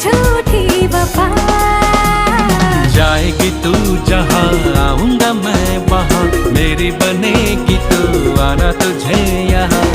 झूठी वफा। जाएगी तू जहाँ आऊंगा मैं वहाँ, मेरी बनेगी तू, आना तुझे यहाँ।